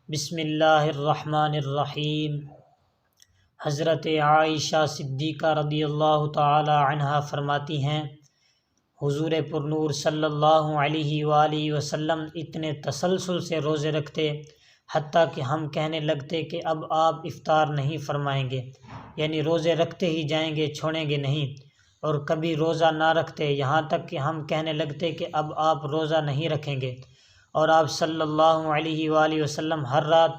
بسم اللہ الرحمن الرحیم۔ حضرت عائشہ صدیقہ رضی اللہ تعالی عنہا فرماتی ہیں، حضور پرنور صلی اللہ علیہ وآلہ وسلم اتنے تسلسل سے روزے رکھتے حتیٰ کہ ہم کہنے لگتے کہ اب آپ افطار نہیں فرمائیں گے، یعنی روزے رکھتے ہی جائیں گے، چھوڑیں گے نہیں، اور کبھی روزہ نہ رکھتے یہاں تک کہ ہم کہنے لگتے کہ اب آپ روزہ نہیں رکھیں گے۔ اور آپ صلی اللہ علیہ وآلہ وسلم ہر رات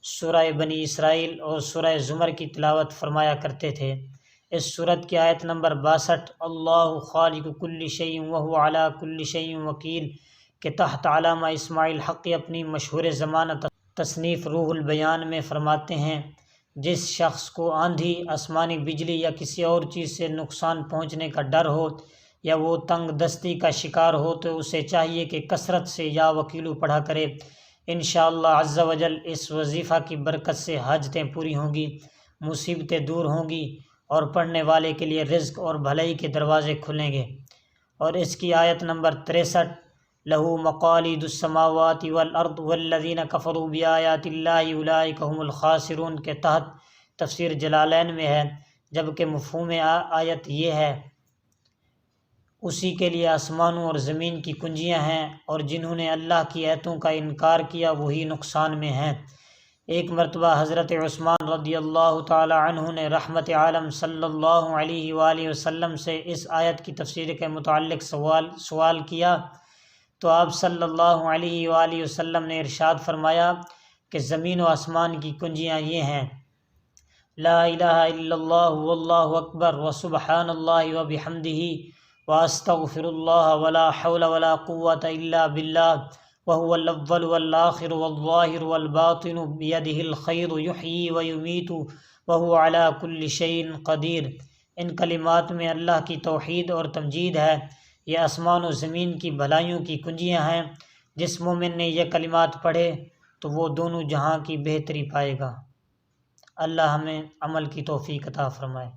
سورہ بنی اسرائیل اور سورہ زمر کی تلاوت فرمایا کرتے تھے۔ اس سورت کی آیت نمبر 62 اللہ خالق کل شیء وہو علی کل شیء وکیل کے تحت علامہ اسماعیل حقی اپنی مشہور ضمانت تصنیف روح البیان میں فرماتے ہیں، جس شخص کو آندھی، آسمانی بجلی یا کسی اور چیز سے نقصان پہنچنے کا ڈر ہو یا وہ تنگ دستی کا شکار ہو تو اسے چاہیے کہ کثرت سے یا وکیلو پڑھا کرے۔ انشاءاللہ عز و جل اس وظیفہ کی برکت سے حاجتیں پوری ہوں گی، مصیبتیں دور ہوں گی اور پڑھنے والے کے لیے رزق اور بھلائی کے دروازے کھلیں گے۔ اور اس کی آیت نمبر 63 لہو مقالید السماوات والارض والذین کفروا بآیات اللہ اولئک هم الخاسرون کے تحت تفسیر جلالین میں ہے، جبکہ مفہوم آیت یہ ہے، اسی کے لیے آسمانوں اور زمین کی کنجیاں ہیں، اور جنہوں نے اللہ کی آیتوں کا انکار کیا وہی نقصان میں ہیں۔ ایک مرتبہ حضرت عثمان رضی اللہ تعالی عنہ نے رحمت عالم صلی اللہ علیہ وآلہ وسلم سے اس آیت کی تفسیر کے متعلق سوال کیا تو آپ صلی اللہ علیہ وآلہ وسلم نے ارشاد فرمایا کہ زمین و آسمان کی کنجیاں یہ ہیں، لا الہ الا اللہ واللہ اکبر وسبحان اللہ وبحمدہ واستغفر اللہ ولا حول ولا قوۃ الا باللہ وهو الاول والآخر والظاہر والباطن بیدہ الخیر یحیی ویمیت وهو علی کل شیء قدیر۔ ان کلمات میں اللہ کی توحید اور تمجید ہے، یہ آسمان و زمین کی بھلائیوں کی کنجیاں ہیں۔ جس مومن نے یہ کلمات پڑھے تو وہ دونوں جہاں کی بہتری پائے گا۔ اللہ ہمیں عمل کی توفیق عطا فرمائے۔